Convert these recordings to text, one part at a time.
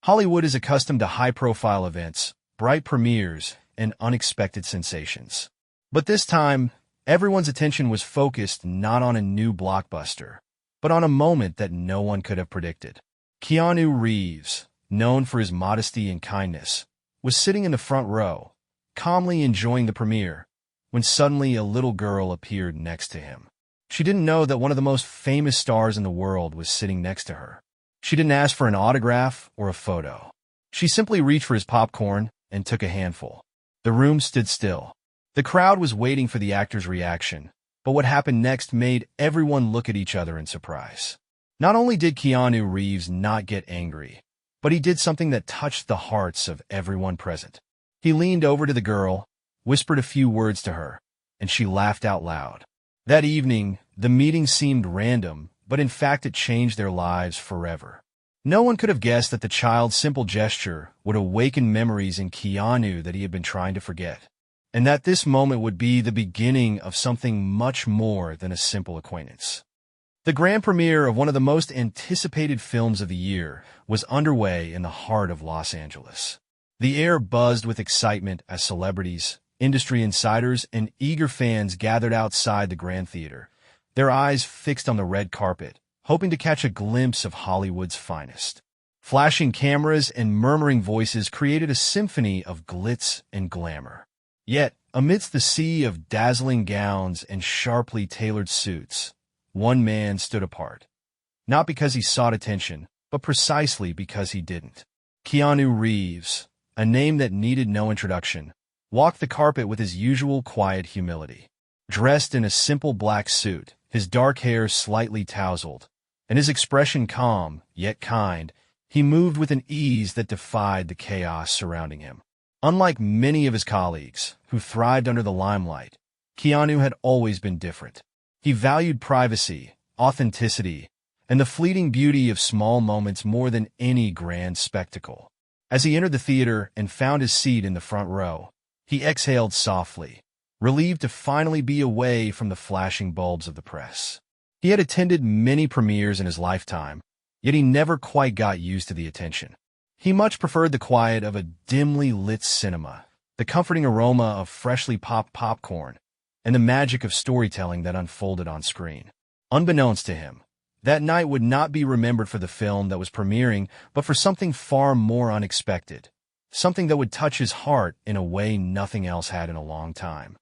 Hollywood is accustomed to high-profile events, bright premieres, and unexpected sensations. But this time, everyone's attention was focused not on a new blockbuster, but on a moment that no one could have predicted. Keanu Reeves, known for his modesty and kindness, was sitting in the front row, calmly enjoying the premiere, when suddenly a little girl appeared next to him. She didn't know that one of the most famous stars in the world was sitting next to her. She didn't ask for an autograph or a photo. She simply reached for his popcorn and took a handful. The room stood still. The crowd was waiting for the actor's reaction, but what happened next made everyone look at each other in surprise. Not only did Keanu Reeves not get angry, but he did something that touched the hearts of everyone present. He leaned over to the girl, whispered a few words to her, and she laughed out loud. That evening, the meeting seemed random, but in fact it changed their lives forever. No one could have guessed that the child's simple gesture would awaken memories in Keanu that he had been trying to forget, and that this moment would be the beginning of something much more than a simple acquaintance. The grand premiere of one of the most anticipated films of the year was underway in the heart of Los Angeles. The air buzzed with excitement as celebrities, industry insiders, and eager fans gathered outside the Grand Theater, their eyes fixed on the red carpet, hoping to catch a glimpse of Hollywood's finest. Flashing cameras and murmuring voices created a symphony of glitz and glamour. Yet, amidst the sea of dazzling gowns and sharply tailored suits, one man stood apart. Not because he sought attention, but precisely because he didn't. Keanu Reeves, a name that needed no introduction, walked the carpet with his usual quiet humility. Dressed in a simple black suit, his dark hair slightly tousled, and his expression calm, yet kind, he moved with an ease that defied the chaos surrounding him. Unlike many of his colleagues, who thrived under the limelight, Keanu had always been different. He valued privacy, authenticity, and the fleeting beauty of small moments more than any grand spectacle. As he entered the theater and found his seat in the front row, he exhaled softly, relieved to finally be away from the flashing bulbs of the press. He had attended many premieres in his lifetime, yet he never quite got used to the attention. He much preferred the quiet of a dimly lit cinema, the comforting aroma of freshly popped popcorn, and the magic of storytelling that unfolded on screen. Unbeknownst to him, that night would not be remembered for the film that was premiering, but for something far more unexpected, something that would touch his heart in a way nothing else had in a long time.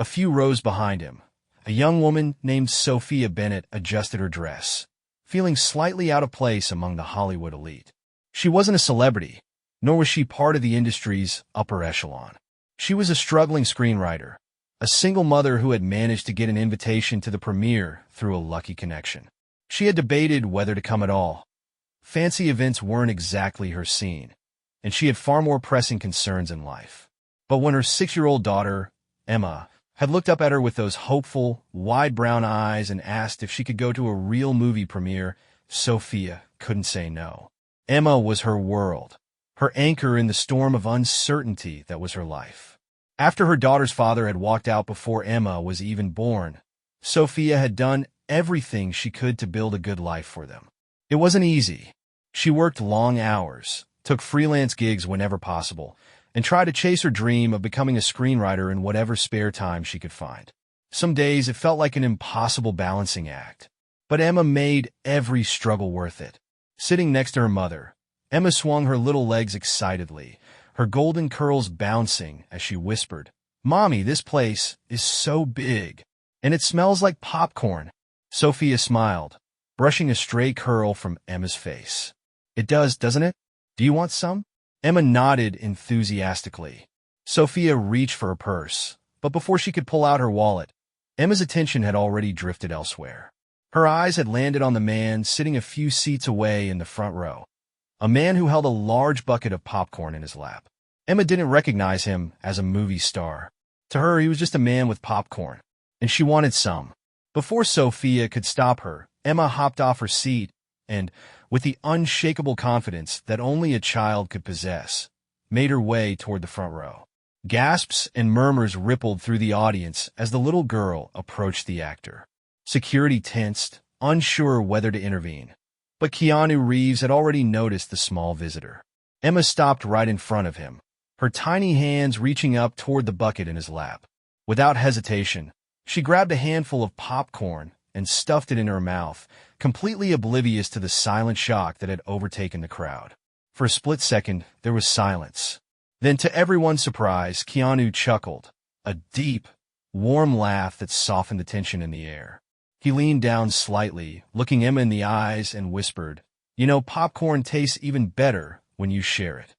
A few rows behind him, a young woman named Sophia Bennett adjusted her dress, feeling slightly out of place among the Hollywood elite. She wasn't a celebrity, nor was she part of the industry's upper echelon. She was a struggling screenwriter, a single mother who had managed to get an invitation to the premiere through a lucky connection. She had debated whether to come at all. Fancy events weren't exactly her scene, and she had far more pressing concerns in life. But when her 6-year-old daughter, Emma, had looked up at her with those hopeful, wide brown eyes and asked if she could go to a real movie premiere, Sophia couldn't say no. Emma was her world, her anchor in the storm of uncertainty that was her life. After her daughter's father had walked out before Emma was even born, Sophia had done everything she could to build a good life for them. It wasn't easy. She worked long hours, took freelance gigs whenever possible, and tried to chase her dream of becoming a screenwriter in whatever spare time she could find. Some days it felt like an impossible balancing act, but Emma made every struggle worth it. Sitting next to her mother, Emma swung her little legs excitedly, her golden curls bouncing as she whispered, "Mommy, this place is so big, and it smells like popcorn." Sophia smiled, brushing a stray curl from Emma's face. "It does, doesn't it? Do you want some?" Emma nodded enthusiastically. Sophia reached for her purse, but before she could pull out her wallet, Emma's attention had already drifted elsewhere. Her eyes had landed on the man sitting a few seats away in the front row, a man who held a large bucket of popcorn in his lap. Emma didn't recognize him as a movie star. To her, he was just a man with popcorn, and she wanted some. Before Sophia could stop her, Emma hopped off her seat and, with the unshakable confidence that only a child could possess, made her way toward the front row. Gasps and murmurs rippled through the audience as the little girl approached the actor. Security tensed, unsure whether to intervene, But Keanu Reeves had already noticed the small visitor. Emma stopped right in front of him, her tiny hands reaching up toward the bucket in his lap. Without hesitation, she grabbed a handful of popcorn and stuffed it in her mouth, completely oblivious to the silent shock that had overtaken the crowd. For a split second, there was silence. Then, to everyone's surprise, Keanu chuckled, a deep, warm laugh that softened the tension in the air. He leaned down slightly, looking Emma in the eyes, and whispered, "You know, popcorn tastes even better when you share it."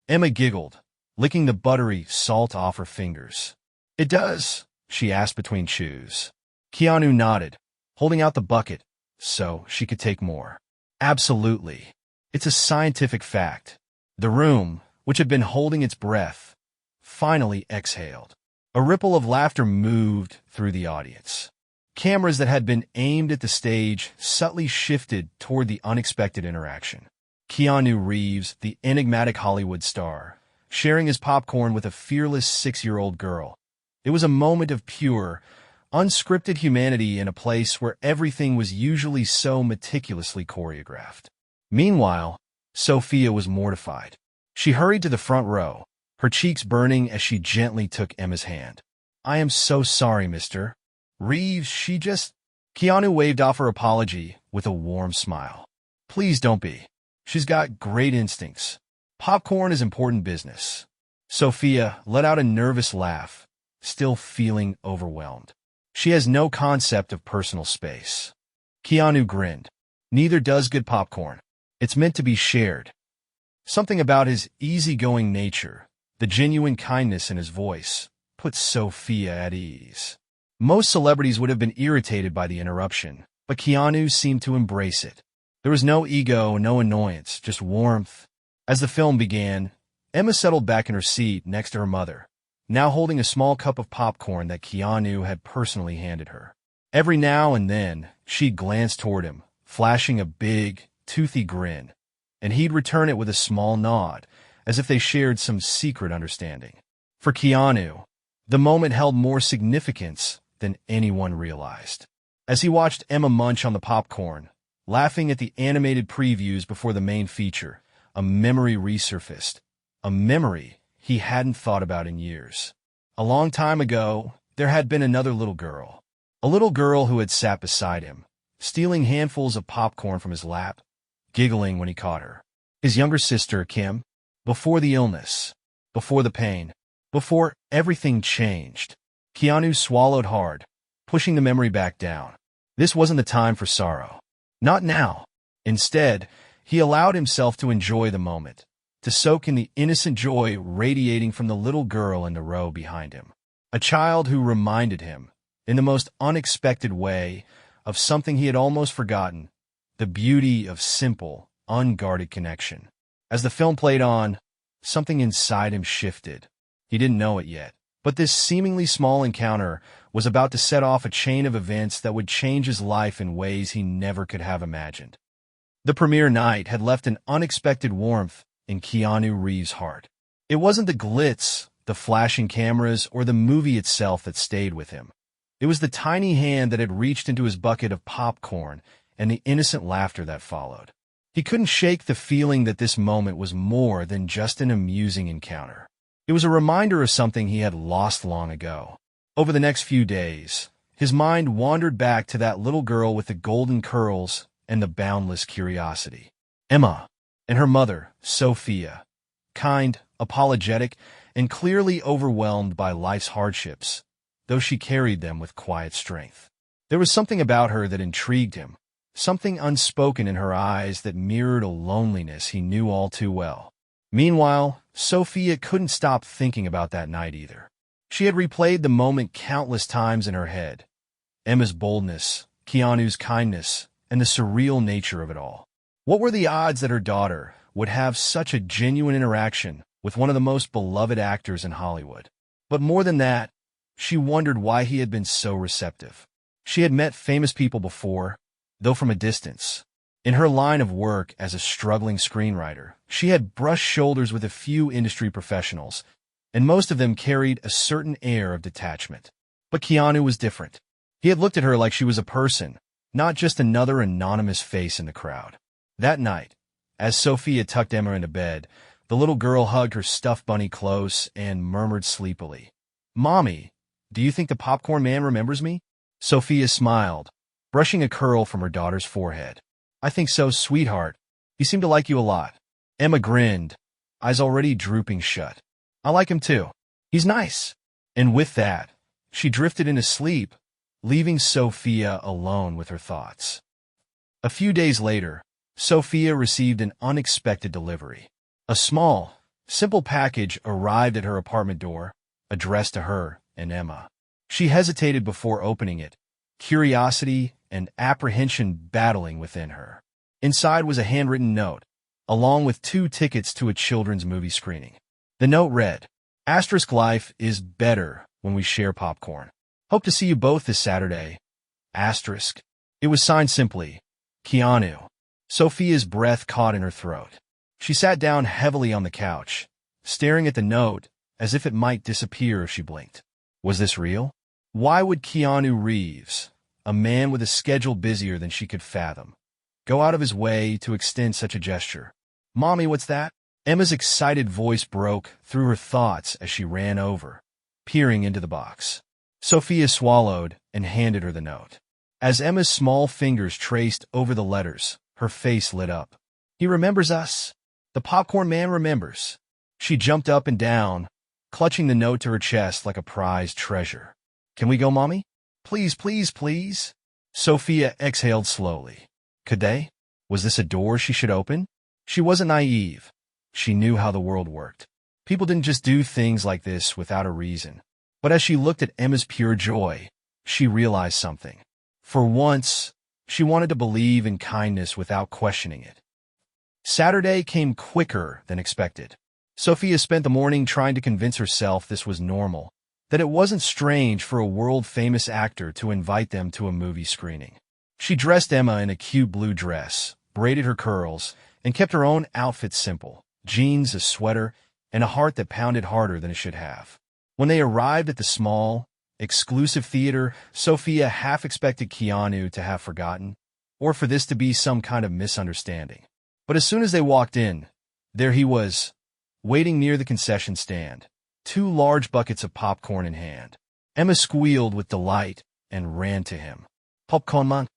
Emma giggled, licking the buttery salt off her fingers. "It does?" she asked between chews. Keanu nodded, holding out the bucket so she could take more. "Absolutely. It's a scientific fact." The room, which had been holding its breath, finally exhaled. A ripple of laughter moved through the audience. Cameras that had been aimed at the stage subtly shifted toward the unexpected interaction. Keanu Reeves, the enigmatic Hollywood star, sharing his popcorn with a fearless 6-year-old girl. It was a moment of pure, unscripted humanity in a place where everything was usually so meticulously choreographed. Meanwhile, Sophia was mortified. She hurried to the front row, her cheeks burning as she gently took Emma's hand. "I am so sorry, Mr. Reeves, Keanu waved off her apology with a warm smile. "Please don't be. She's got great instincts. Popcorn is important business." Sophia let out a nervous laugh, still feeling overwhelmed. "She has no concept of personal space." Keanu grinned. "Neither does good popcorn. It's meant to be shared." Something about his easygoing nature, the genuine kindness in his voice, put Sophia at ease. Most celebrities would have been irritated by the interruption, but Keanu seemed to embrace it. There was no ego, no annoyance, just warmth. As the film began, Emma settled back in her seat next to her mother, now holding a small cup of popcorn that Keanu had personally handed her. Every now and then, she'd glance toward him, flashing a big, toothy grin, and he'd return it with a small nod, as if they shared some secret understanding. For Keanu, the moment held more significance than anyone realized. As he watched Emma munch on the popcorn, laughing at the animated previews before the main feature, a memory resurfaced, a memory he hadn't thought about in years. A long time ago, there had been another little girl. A little girl who had sat beside him, stealing handfuls of popcorn from his lap, giggling when he caught her. His younger sister, Kim, before the illness, before the pain, before everything changed. Keanu swallowed hard, pushing the memory back down. This wasn't the time for sorrow. Not now. Instead, he allowed himself to enjoy the moment, to soak in the innocent joy radiating from the little girl in the row behind him. A child who reminded him, in the most unexpected way, of something he had almost forgotten, the beauty of simple, unguarded connection. As the film played on, something inside him shifted. He didn't know it yet, but this seemingly small encounter was about to set off a chain of events that would change his life in ways he never could have imagined. The premiere night had left an unexpected warmth in Keanu Reeves' heart. It wasn't the glitz, the flashing cameras, or the movie itself that stayed with him. It was the tiny hand that had reached into his bucket of popcorn and the innocent laughter that followed. He couldn't shake the feeling that this moment was more than just an amusing encounter. It was a reminder of something he had lost long ago. Over the next few days, his mind wandered back to that little girl with the golden curls and the boundless curiosity. Emma, and her mother, Sophia, kind, apologetic, and clearly overwhelmed by life's hardships, though she carried them with quiet strength. There was something about her that intrigued him, something unspoken in her eyes that mirrored a loneliness he knew all too well. Meanwhile, Sophia couldn't stop thinking about that night either. She had replayed the moment countless times in her head. Emma's boldness, Keanu's kindness, and the surreal nature of it all. What were the odds that her daughter would have such a genuine interaction with one of the most beloved actors in Hollywood? But more than that, she wondered why he had been so receptive. She had met famous people before, though from a distance. In her line of work as a struggling screenwriter, she had brushed shoulders with a few industry professionals, and most of them carried a certain air of detachment. But Keanu was different. He had looked at her like she was a person, not just another anonymous face in the crowd. That night, as Sophia tucked Emma into bed, the little girl hugged her stuffed bunny close and murmured sleepily, "Mommy, do you think the popcorn man remembers me?" Sophia smiled, brushing a curl from her daughter's forehead. "I think so, sweetheart. He seemed to like you a lot." Emma grinned, eyes already drooping shut. "I like him too. He's nice." And with that, she drifted into sleep, leaving Sophia alone with her thoughts. A few days later, Sophia received an unexpected delivery. A small, simple package arrived at her apartment door, addressed to her and Emma. She hesitated before opening it, curiosity and apprehension battling within her. Inside was a handwritten note, along with 2 tickets to a children's movie screening. The note read, "Life is better when we share popcorn. Hope to see you both this Saturday. Asterisk." It was signed simply, Keanu. Sophia's breath caught in her throat. She sat down heavily on the couch, staring at the note as if it might disappear if she blinked. Was this real? Why would Keanu Reeves, a man with a schedule busier than she could fathom, go out of his way to extend such a gesture? "Mommy, what's that?" Emma's excited voice broke through her thoughts as she ran over, peering into the box. Sophia swallowed and handed her the note. As Emma's small fingers traced over the letters, her face lit up. "He remembers us. The popcorn man remembers." She jumped up and down, clutching the note to her chest like a prized treasure. "Can we go, Mommy? Please, please, please." Sophia exhaled slowly. Could they? Was this a door she should open? She wasn't naive. She knew how the world worked. People didn't just do things like this without a reason. But as she looked at Emma's pure joy, she realized something. For once, she wanted to believe in kindness without questioning it. Saturday came quicker than expected. Sophia spent the morning trying to convince herself this was normal, that it wasn't strange for a world-famous actor to invite them to a movie screening. She dressed Emma in a cute blue dress, braided her curls, and kept her own outfit simple: jeans, a sweater, and a heart that pounded harder than it should have. When they arrived at the small, exclusive theater, Sophia half expected Keanu to have forgotten, or for this to be some kind of misunderstanding. But as soon as they walked in, there he was, waiting near the concession stand, 2 large buckets of popcorn in hand. Emma squealed with delight and ran to him. "Popcorn man?"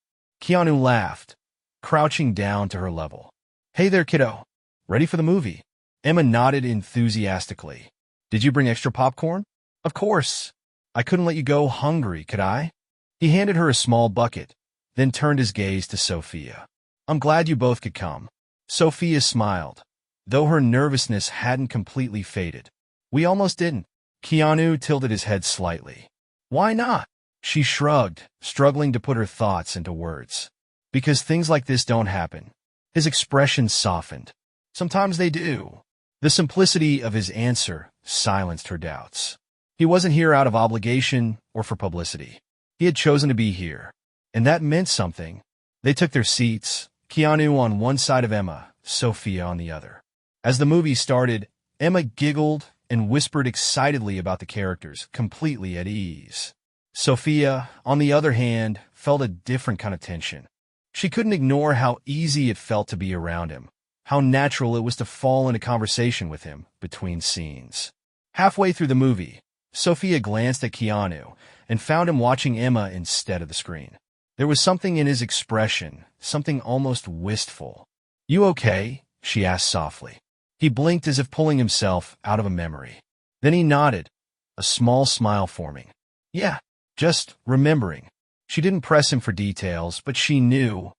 Keanu laughed, crouching down to her level. "Hey there, kiddo. Ready for the movie?" Emma nodded enthusiastically. "Did you bring extra popcorn?" "Of course. I couldn't let you go hungry, could I?" He handed her a small bucket, then turned his gaze to Sophia. "I'm glad you both could come." Sophia smiled, though her nervousness hadn't completely faded. "We almost didn't." Keanu tilted his head slightly. "Why not?" She shrugged, struggling to put her thoughts into words. "Because things like this don't happen." His expression softened. "Sometimes they do." The simplicity of his answer silenced her doubts. He wasn't here out of obligation or for publicity. He had chosen to be here, and that meant something. They took their seats, Keanu on one side of Emma, Sophia on the other. As the movie started, Emma giggled and whispered excitedly about the characters, completely at ease. Sophia, on the other hand, felt a different kind of tension. She couldn't ignore how easy it felt to be around him, how natural it was to fall into conversation with him between scenes. Halfway through the movie, Sophia glanced at Keanu and found him watching Emma instead of the screen. There was something in his expression, something almost wistful. "You okay?" she asked softly. He blinked as if pulling himself out of a memory. Then he nodded, a small smile forming. "Yeah, just remembering." She didn't press him for details, but she knew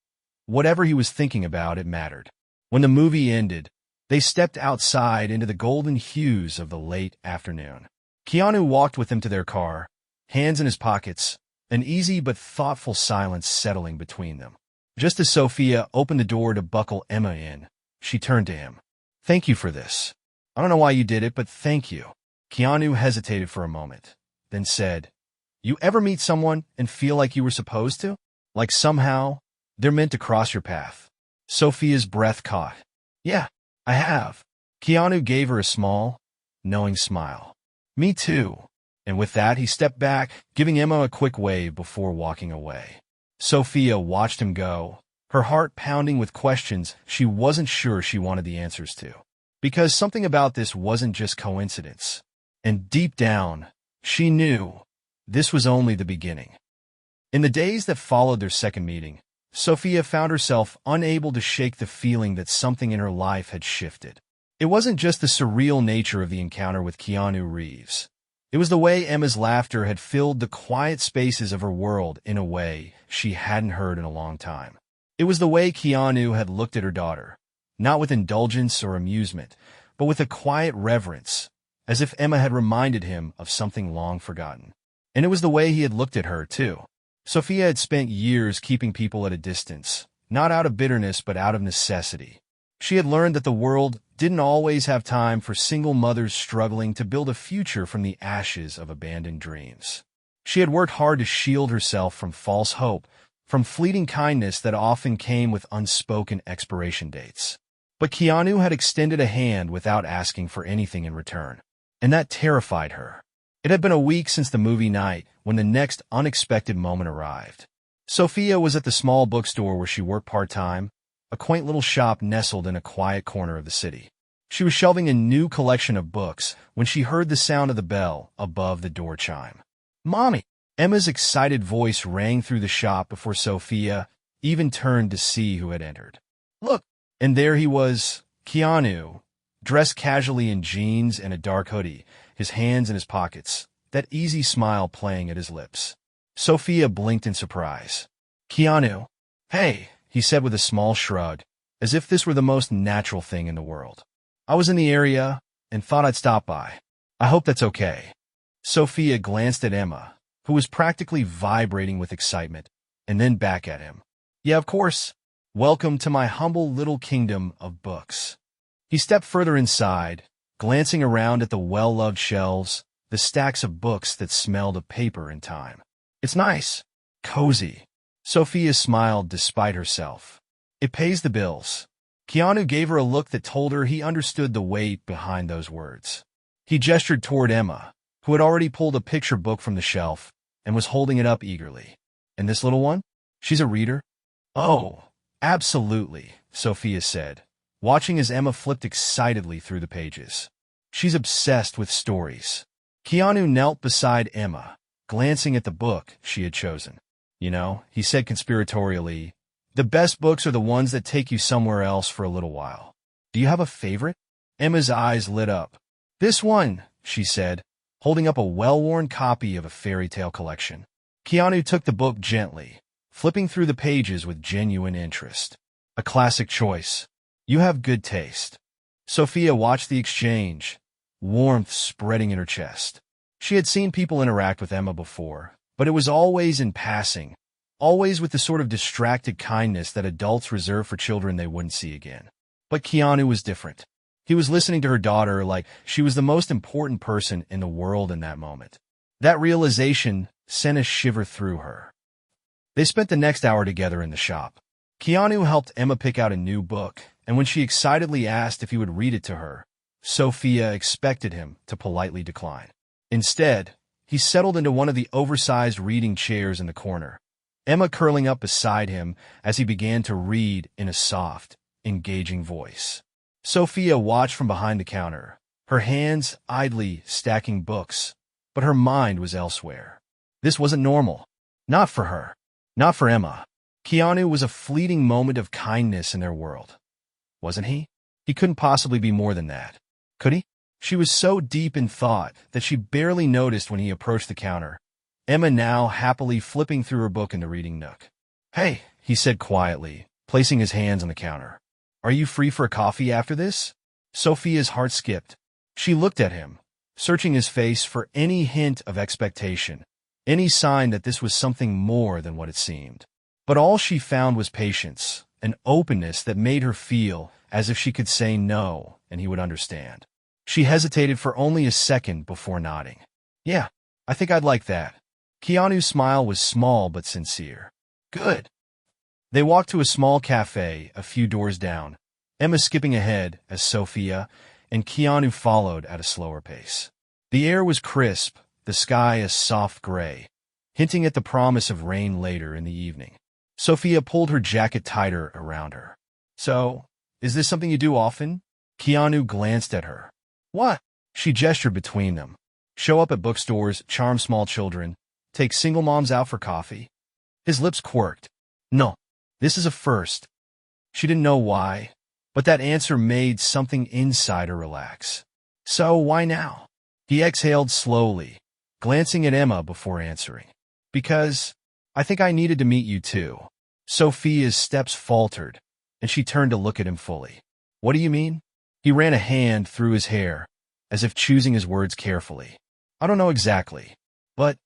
whatever he was thinking about, it mattered. When the movie ended, they stepped outside into the golden hues of the late afternoon. Keanu walked with them to their car, hands in his pockets, an easy but thoughtful silence settling between them. Just as Sophia opened the door to buckle Emma in, she turned to him. "Thank you for this. I don't know why you did it, but thank you." Keanu hesitated for a moment, then said, "You ever meet someone and feel like you were supposed to? Like somehow they're meant to cross your path?" Sophia's breath caught. "Yeah, I have." Keanu gave her a small, knowing smile. "Me too." And with that, he stepped back, giving Emma a quick wave before walking away. Sophia watched him go, her heart pounding with questions she wasn't sure she wanted the answers to. Because something about this wasn't just coincidence. And deep down, she knew this was only the beginning. In the days that followed their second meeting, Sophia found herself unable to shake the feeling that something in her life had shifted. It wasn't just the surreal nature of the encounter with Keanu Reeves. It was the way Emma's laughter had filled the quiet spaces of her world in a way she hadn't heard in a long time. It was the way Keanu had looked at her daughter, not with indulgence or amusement, but with a quiet reverence, as if Emma had reminded him of something long forgotten. And it was the way he had looked at her, too. Sophia had spent years keeping people at a distance, not out of bitterness but out of necessity. She had learned that the world didn't always have time for single mothers struggling to build a future from the ashes of abandoned dreams. She had worked hard to shield herself from false hope, from fleeting kindness that often came with unspoken expiration dates. But Keanu had extended a hand without asking for anything in return, and that terrified her. It had been a week since the movie night when the next unexpected moment arrived. Sophia was at the small bookstore where she worked part-time, a quaint little shop nestled in a quiet corner of the city. She was shelving a new collection of books when she heard the sound of the bell above the door chime. "Mommy!" Emma's excited voice rang through the shop before Sophia even turned to see who had entered. "Look!" And there he was, Keanu, dressed casually in jeans and a dark hoodie, his hands in his pockets, that easy smile playing at his lips. Sophia blinked in surprise. "Keanu." "Hey," he said with a small shrug, as if this were the most natural thing in the world. "I was in the area and thought I'd stop by. I hope that's okay." Sophia glanced at Emma, who was practically vibrating with excitement, and then back at him. "Yeah, of course. Welcome to my humble little kingdom of books." He stepped further inside, glancing around at the well-loved shelves, the stacks of books that smelled of paper and time. "It's nice. Cozy." Sophia smiled despite herself. "It pays the bills." Keanu gave her a look that told her he understood the weight behind those words. He gestured toward Emma, who had already pulled a picture book from the shelf and was holding it up eagerly. "And this little one? She's a reader?" "Oh, absolutely," Sophia said, watching as Emma flipped excitedly through the pages. "She's obsessed with stories." Keanu knelt beside Emma, glancing at the book she had chosen. "You know," he said conspiratorially, "the best books are the ones that take you somewhere else for a little while. Do you have a favorite?" Emma's eyes lit up. "This one," she said, holding up a well-worn copy of a fairy tale collection. Keanu took the book gently, flipping through the pages with genuine interest. "A classic choice. You have good taste." Sophia watched the exchange, warmth spreading in her chest. She had seen people interact with Emma before, but it was always in passing, always with the sort of distracted kindness that adults reserve for children they wouldn't see again. But Keanu was different. He was listening to her daughter like she was the most important person in the world in that moment. That realization sent a shiver through her. They spent the next hour together in the shop. Keanu helped Emma pick out a new book, and when she excitedly asked if he would read it to her, Sophia expected him to politely decline. Instead, he settled into one of the oversized reading chairs in the corner, Emma curling up beside him as he began to read in a soft, engaging voice. Sophia watched from behind the counter, her hands idly stacking books, but her mind was elsewhere. This wasn't normal. Not for her. Not for Emma. Keanu was a fleeting moment of kindness in their world. Wasn't he? He couldn't possibly be more than that. Could he? She was so deep in thought that she barely noticed when he approached the counter, Emma now happily flipping through her book in the reading nook. "Hey," he said quietly, placing his hands on the counter. "Are you free for a coffee after this?" Sophia's heart skipped. She looked at him, searching his face for any hint of expectation, any sign that this was something more than what it seemed. But all she found was patience, an openness that made her feel as if she could say no and he would understand. She hesitated for only a second before nodding. "Yeah, I think I'd like that." Keanu's smile was small but sincere. "Good." They walked to a small cafe a few doors down, Emma skipping ahead as Sophia and Keanu followed at a slower pace. The air was crisp, the sky a soft gray, hinting at the promise of rain later in the evening. Sophia pulled her jacket tighter around her. So, is this something you do often? Keanu glanced at her. What? She gestured between them. Show up at bookstores, charm small children, take single moms out for coffee. His lips quirked. No, this is a first. She didn't know why, but that answer made something inside her relax. So why now? He exhaled slowly, glancing at Emma before answering. Because I think I needed to meet you too. Sophia's steps faltered, and she turned to look at him fully. What do you mean? He ran a hand through his hair, as if choosing his words carefully. I don't know exactly, but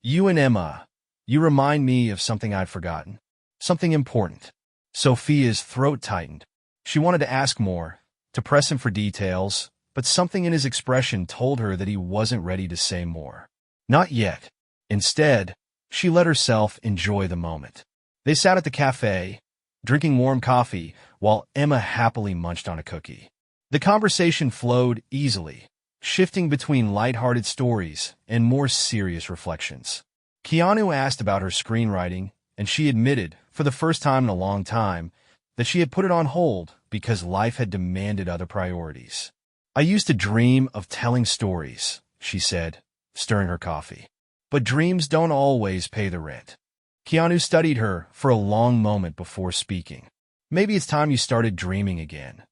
you and Emma, you remind me of something I'd forgotten. Something important. Sophia's throat tightened. She wanted to ask more, to press him for details, but something in his expression told her that he wasn't ready to say more. Not yet. Instead, she let herself enjoy the moment. They sat at the cafe, drinking warm coffee, while Emma happily munched on a cookie. The conversation flowed easily, shifting between lighthearted stories and more serious reflections. Keanu asked about her screenwriting, and she admitted, for the first time in a long time, that she had put it on hold because life had demanded other priorities. I used to dream of telling stories, she said, stirring her coffee. But dreams don't always pay the rent. Keanu studied her for a long moment before speaking. Maybe it's time you started dreaming again.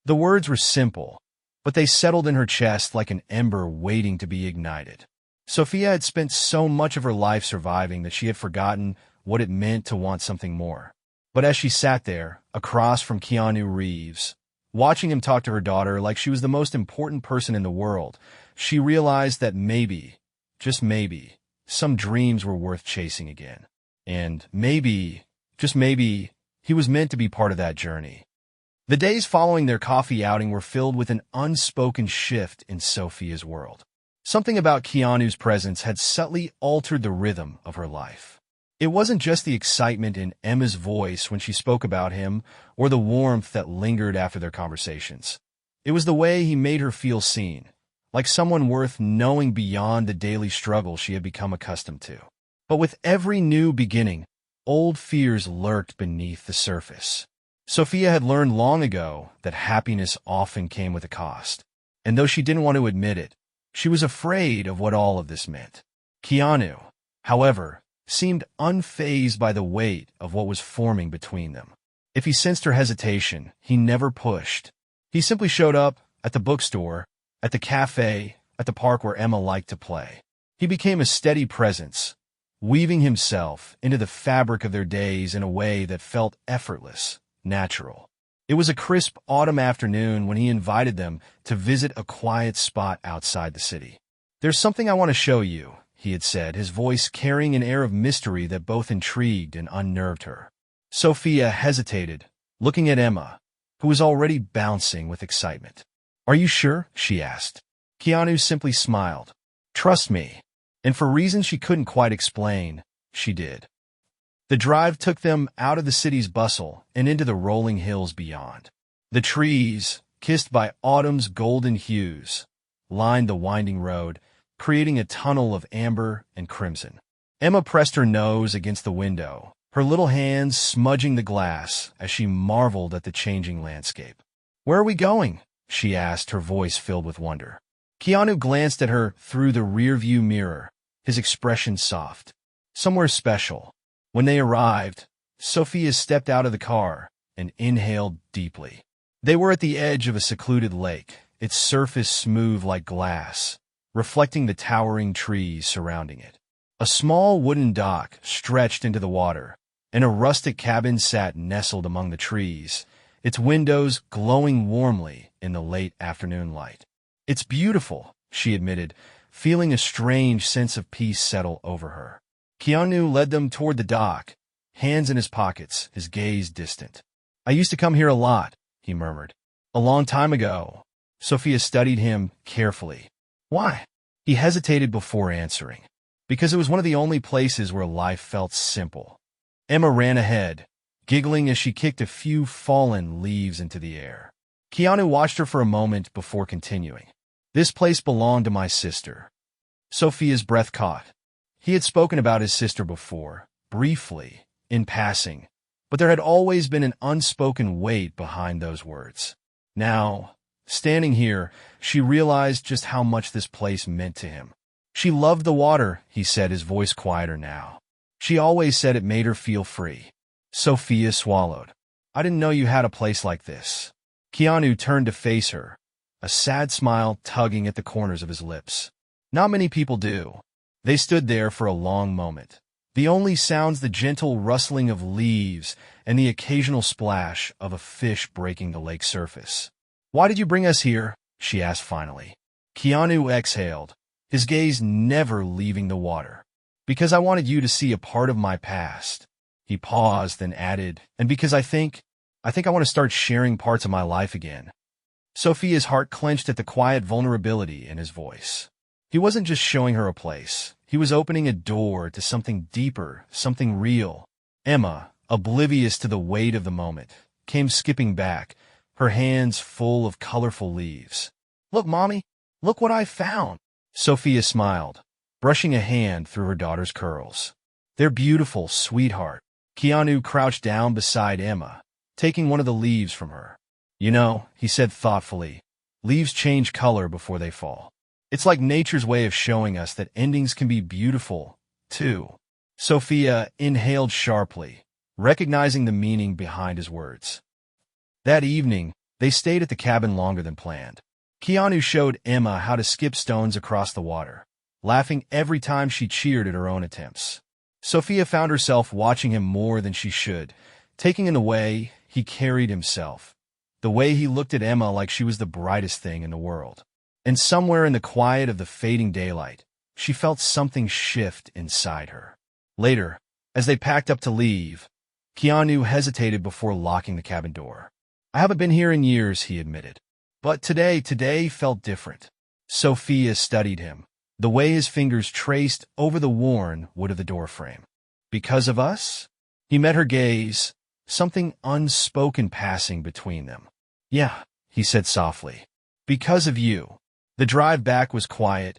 The words were simple, but they settled in her chest like an ember waiting to be ignited. Sophia had spent so much of her life surviving that she had forgotten what it meant to want something more. But as she sat there, across from Keanu Reeves, watching him talk to her daughter like she was the most important person in the world, she realized that maybe, just maybe, some dreams were worth chasing again. And maybe, just maybe, he was meant to be part of that journey. The days following their coffee outing were filled with an unspoken shift in Sophia's world. Something about Keanu's presence had subtly altered the rhythm of her life. It wasn't just the excitement in Emma's voice when she spoke about him or the warmth that lingered after their conversations. It was the way he made her feel seen, like someone worth knowing beyond the daily struggle she had become accustomed to. But with every new beginning, old fears lurked beneath the surface. Sophia had learned long ago that happiness often came with a cost. And though she didn't want to admit it, she was afraid of what all of this meant. Keanu, however, seemed unfazed by the weight of what was forming between them. If he sensed her hesitation, he never pushed. He simply showed up at the bookstore, at the cafe, at the park where Emma liked to play. He became a steady presence, weaving himself into the fabric of their days in a way that felt effortless, natural. It was a crisp autumn afternoon when he invited them to visit a quiet spot outside the city. There's something I want to show you, he had said, his voice carrying an air of mystery that both intrigued and unnerved her. Sophia hesitated, looking at Emma, who was already bouncing with excitement. Are you sure? She asked. Keanu simply smiled. Trust me. And for reasons she couldn't quite explain, she did. The drive took them out of the city's bustle and into the rolling hills beyond. The trees, kissed by autumn's golden hues, lined the winding road, creating a tunnel of amber and crimson. Emma pressed her nose against the window, her little hands smudging the glass as she marveled at the changing landscape. Where are we going? She asked, her voice filled with wonder. Keanu glanced at her through the rearview mirror, his expression soft. Somewhere special. When they arrived, Sophia stepped out of the car and inhaled deeply. They were at the edge of a secluded lake, its surface smooth like glass, reflecting the towering trees surrounding it. A small wooden dock stretched into the water, and a rustic cabin sat nestled among the trees, its windows glowing warmly in the late afternoon light. It's beautiful, she admitted, feeling a strange sense of peace settle over her. Keanu led them toward the dock, hands in his pockets, his gaze distant. I used to come here a lot, he murmured. A long time ago. Sophia studied him carefully. Why? He hesitated before answering. Because it was one of the only places where life felt simple. Emma ran ahead, giggling as she kicked a few fallen leaves into the air. Keanu watched her for a moment before continuing. This place belonged to my sister. Sophia's breath caught. He had spoken about his sister before, briefly, in passing, but there had always been an unspoken weight behind those words. Now, standing here, she realized just how much this place meant to him. She loved the water, he said, his voice quieter now. She always said it made her feel free. Sophia swallowed. I didn't know you had a place like this. Keanu turned to face her, a sad smile tugging at the corners of his lips. Not many people do. They stood there for a long moment. The only sounds the gentle rustling of leaves and the occasional splash of a fish breaking the lake surface. Why did you bring us here? She asked finally. Keanu exhaled, his gaze never leaving the water. Because I wanted you to see a part of my past. He paused, then added, and because I think I want to start sharing parts of my life again. Sophia's heart clenched at the quiet vulnerability in his voice. He wasn't just showing her a place. He was opening a door to something deeper, something real. Emma, oblivious to the weight of the moment, came skipping back, her hands full of colorful leaves. Look, Mommy, look what I found. Sophia smiled, brushing a hand through her daughter's curls. They're beautiful, sweetheart. Keanu crouched down beside Emma, taking one of the leaves from her. You know, he said thoughtfully, leaves change color before they fall. It's like nature's way of showing us that endings can be beautiful, too. Sophia inhaled sharply, recognizing the meaning behind his words. That evening, they stayed at the cabin longer than planned. Keanu showed Emma how to skip stones across the water, laughing every time she cheered at her own attempts. Sophia found herself watching him more than she should, taking in the way he carried himself, the way he looked at Emma like she was the brightest thing in the world. And somewhere in the quiet of the fading daylight, she felt something shift inside her. Later, as they packed up to leave, Keanu hesitated before locking the cabin door. I haven't been here in years, he admitted. But today felt different. Sophia studied him, the way his fingers traced over the worn wood of the doorframe. Because of us? He met her gaze, something unspoken passing between them. Yeah, he said softly. Because of you. The drive back was quiet,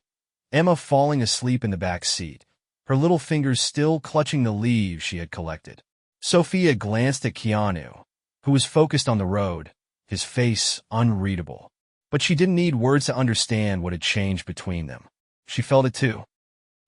Emma falling asleep in the back seat, her little fingers still clutching the leaves she had collected. Sophia glanced at Keanu, who was focused on the road, his face unreadable. But she didn't need words to understand what had changed between them. She felt it too.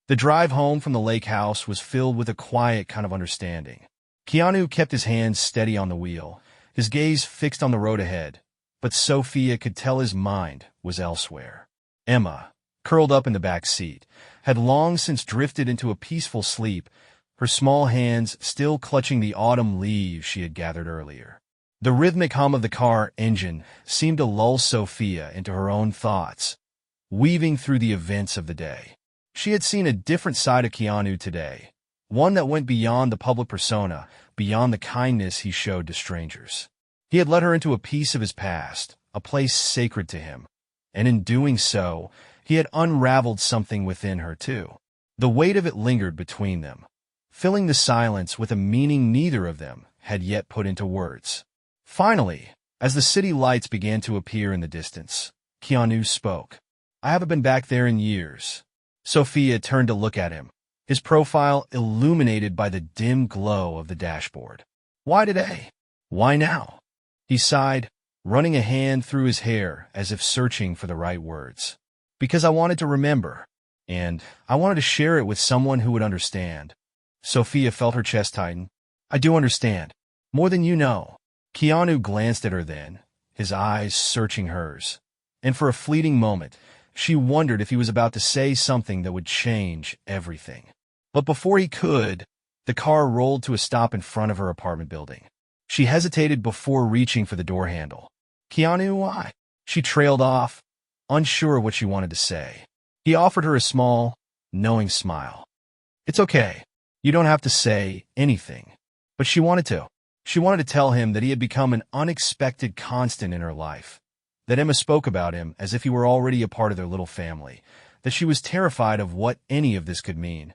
The drive home from the lake house was filled with a quiet kind of understanding. Keanu kept his hands steady on the wheel, his gaze fixed on the road ahead, but Sophia could tell his mind was elsewhere. Emma, curled up in the back seat, had long since drifted into a peaceful sleep, her small hands still clutching the autumn leaves she had gathered earlier. The rhythmic hum of the car engine seemed to lull Sophia into her own thoughts, weaving through the events of the day. She had seen a different side of Keanu today, one that went beyond the public persona, beyond the kindness he showed to strangers. He had let her into a piece of his past, a place sacred to him, and in doing so, he had unraveled something within her too. The weight of it lingered between them, filling the silence with a meaning neither of them had yet put into words. Finally, as the city lights began to appear in the distance, Keanu spoke. I haven't been back there in years. Sophia turned to look at him, his profile illuminated by the dim glow of the dashboard. Why today? Why now? He sighed, running a hand through his hair as if searching for the right words. Because I wanted to remember, and I wanted to share it with someone who would understand. Sophia felt her chest tighten. I do understand. More than you know. Keanu glanced at her then, his eyes searching hers. And for a fleeting moment, she wondered if he was about to say something that would change everything. But before he could, the car rolled to a stop in front of her apartment building. She hesitated before reaching for the door handle. Keanu, why? She trailed off, unsure what she wanted to say. He offered her a small, knowing smile. It's okay. You don't have to say anything. But she wanted to. She wanted to tell him that he had become an unexpected constant in her life, that Emma spoke about him as if he were already a part of their little family, that she was terrified of what any of this could mean.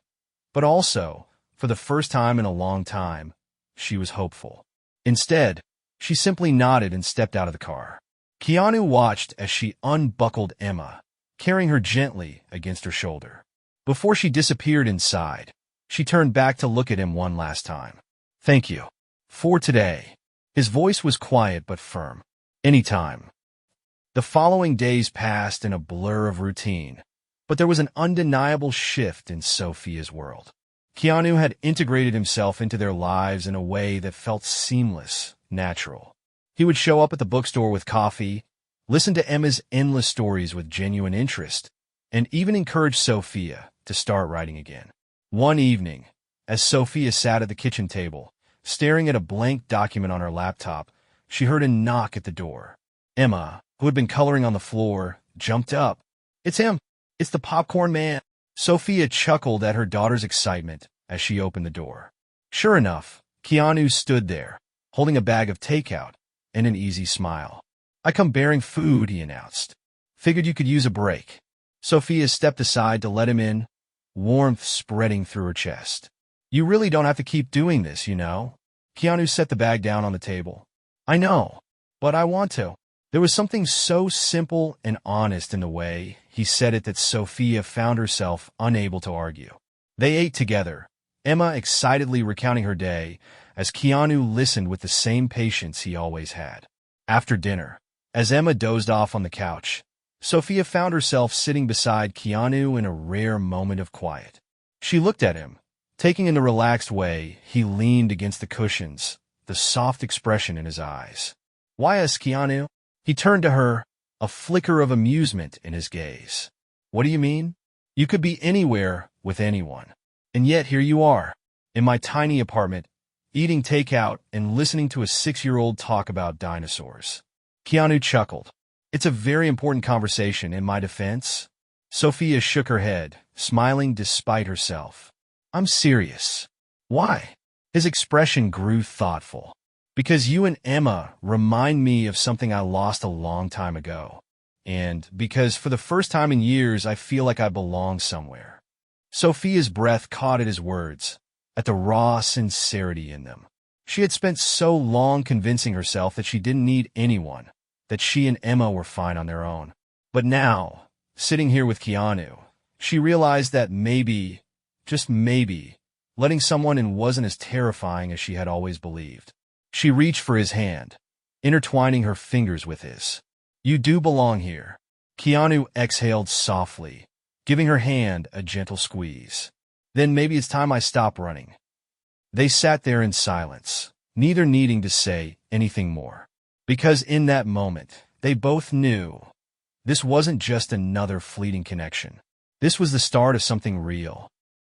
But also, for the first time in a long time, she was hopeful. Instead, she simply nodded and stepped out of the car. Keanu watched as she unbuckled Emma, carrying her gently against her shoulder. Before she disappeared inside, she turned back to look at him one last time. Thank you. For today. His voice was quiet but firm. Anytime. The following days passed in a blur of routine, but there was an undeniable shift in Sophia's world. Keanu had integrated himself into their lives in a way that felt seamless, natural. He would show up at the bookstore with coffee, listen to Emma's endless stories with genuine interest, and even encourage Sophia to start writing again. One evening, as Sophia sat at the kitchen table, staring at a blank document on her laptop, she heard a knock at the door. Emma, who had been coloring on the floor, jumped up. "It's him. It's the popcorn man." Sophia chuckled at her daughter's excitement as she opened the door. Sure enough, Keanu stood there, holding a bag of takeout and an easy smile. "I come bearing food," he announced. "Figured you could use a break." Sophia stepped aside to let him in, warmth spreading through her chest. "You really don't have to keep doing this, you know." Keanu set the bag down on the table. "I know, but I want to." There was something so simple and honest in the way he said it that Sophia found herself unable to argue. They ate together, Emma excitedly recounting her day, as Keanu listened with the same patience he always had. After dinner, as Emma dozed off on the couch, Sophia found herself sitting beside Keanu in a rare moment of quiet. She looked at him, taking in the relaxed way he leaned against the cushions, the soft expression in his eyes. "Why us, Keanu?" He turned to her, a flicker of amusement in his gaze. "What do you mean? You could be anywhere with anyone. And yet here you are, in my tiny apartment, eating takeout and listening to a 6-year-old talk about dinosaurs." Keanu chuckled. "It's a very important conversation in my defense." Sophia shook her head, smiling despite herself. "I'm serious." "Why?" His expression grew thoughtful. "Because you and Emma remind me of something I lost a long time ago. And because for the first time in years I feel like I belong somewhere." Sophia's breath caught at his words, at the raw sincerity in them. She had spent so long convincing herself that she didn't need anyone, that she and Emma were fine on their own. But now, sitting here with Keanu, she realized that maybe, just maybe, letting someone in wasn't as terrifying as she had always believed. She reached for his hand, intertwining her fingers with his. "You do belong here." Keanu exhaled softly, giving her hand a gentle squeeze. "Then maybe it's time I stop running." They sat there in silence, neither needing to say anything more. Because in that moment, they both knew this wasn't just another fleeting connection. This was the start of something real.